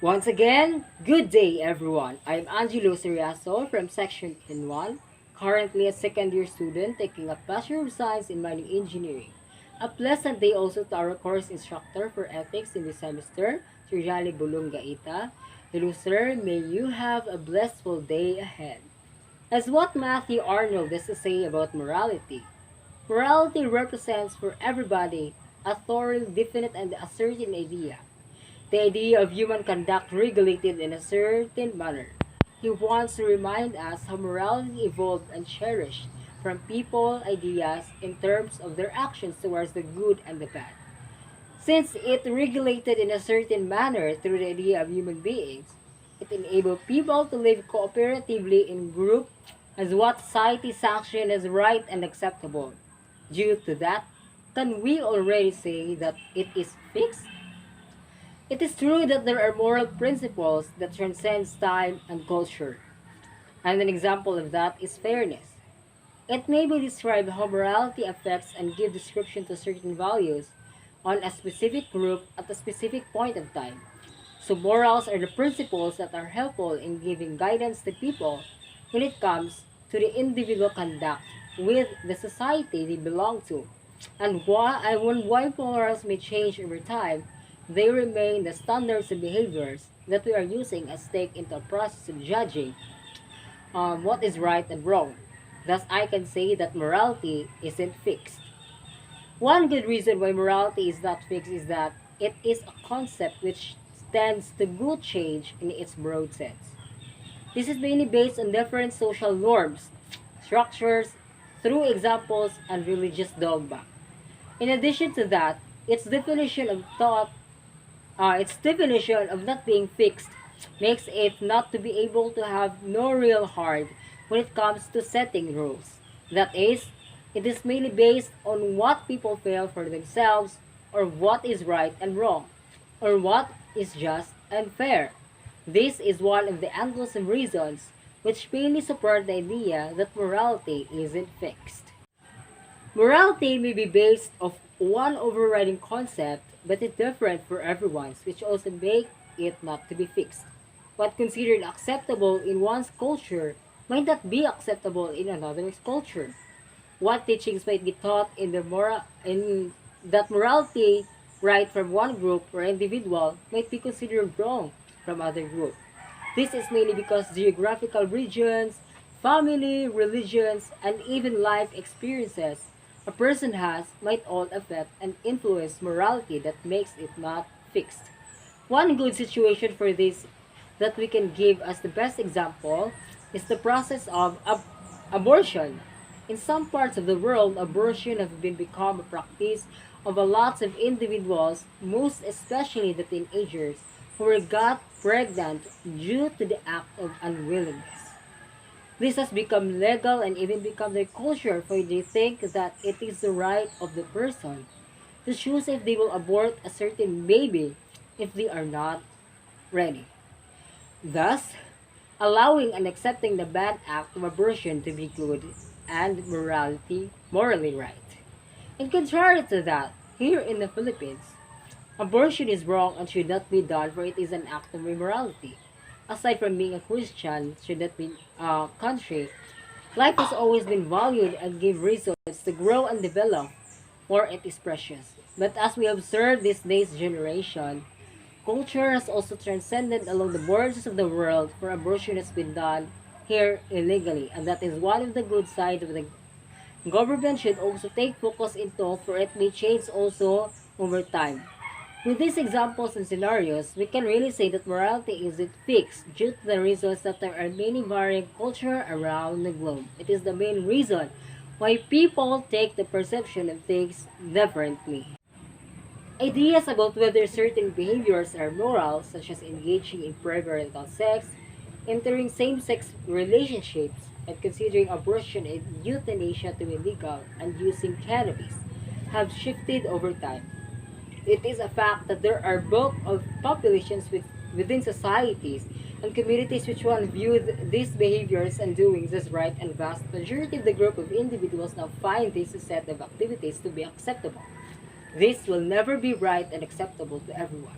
Once again, good day everyone. I'm Angelo Seriaso from Section N1, currently a second year student taking a Bachelor of Science in Mining Engineering. A pleasant day also to our course instructor for ethics in this semester, Sir Jali Bulungaita. Hello sir, may you have a blissful day ahead. As what Matthew Arnold has to say about morality. Morality represents for everybody a thorough, definite, and a certain idea, the idea of human conduct regulated in a certain manner. He wants to remind us how morality evolved and cherished from people, ideas, in terms of their actions towards the good and the bad. Since it regulated in a certain manner through the idea of human beings, it enabled people to live cooperatively in group as what society sanctioned as right and acceptable. Due to that, can we already say that it is fixed? It is true that there are moral principles that transcend time and culture, and an example of that is fairness. It may be described how morality affects and gives description to certain values on a specific group at a specific point of time. So morals are the principles that are helpful in giving guidance to people when it comes to the individual conduct with the society they belong to. And why morals may change over time, they remain the standards and behaviors that we are using as take into a process of judging what is right and wrong. Thus, I can say that morality isn't fixed. One good reason why morality is not fixed is that it is a concept which stands to good change in its broad sense. This is mainly based on different social norms, structures, through examples, and religious dogma. In addition to that, its definition of not being fixed makes it not to be able to have no real heart when it comes to setting rules. That is, it is mainly based on what people feel for themselves, or what is right and wrong, or what is just and fair. This is one of the angles and reasons which mainly support the idea that morality isn't fixed. Morality may be based of one overriding concept, but it's different for everyone, which also make it not to be fixed. What considered acceptable in one's culture might not be acceptable in another's culture. What teachings might be taught in that morality right from one group or individual might be considered wrong from other group. This is mainly because geographical regions, family, religions, and even life experiences a person has might all affect and influence morality that makes it not fixed. One good situation for this that we can give as the best example is the process of abortion. In some parts of the world, abortion has been become a practice of a lot of individuals, most especially the teenagers, who were got pregnant due to the act of unwillingness. This has become legal and even become their culture, for they think that it is the right of the person to choose if they will abort a certain baby if they are not ready. Thus, allowing and accepting the bad act of abortion to be good and morally right. And contrary to that, here in the Philippines, abortion is wrong and should not be done, for it is an act of immorality. Aside from being a Christian, should not be country, life has always been valued and give reasons to grow and develop, for it is precious. But as we observe this day's generation, culture has also transcended along the borders of the world, for abortion has been done here illegally, and that is one of the good sides of the government should also take focus into, for it may change also over time. With these examples and scenarios, we can really say that morality isn't fixed due to the reasons that there are many varying culture around the globe. It is the main reason why people take the perception of things differently. Ideas about whether certain behaviors are moral, such as engaging in premarital sex, entering same-sex relationships, and considering abortion and euthanasia to be legal, and using cannabis, have shifted over time. It is a fact that there are bulk of populations within societies and communities which one view these behaviors and doings as right, and vast majority of the group of individuals now find this set of activities to be acceptable. This will never be right and acceptable to everyone.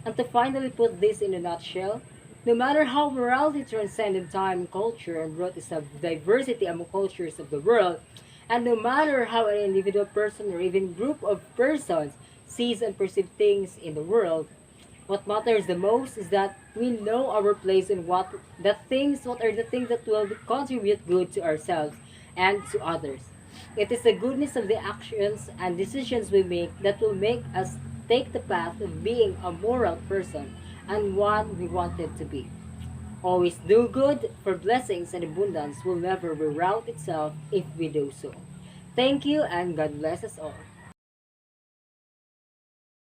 And to finally put this in a nutshell, no matter how morality transcended time and culture and brought us a diversity among cultures of the world, and no matter how an individual person or even group of persons sees and perceives things in the world, what matters the most is that we know our place and what are the things that will contribute good to ourselves and to others. It is the goodness of the actions and decisions we make that will make us take the path of being a moral person and one we wanted to be. Always do good, for blessings and abundance will never reroute itself if we do so. Thank you and God bless us all.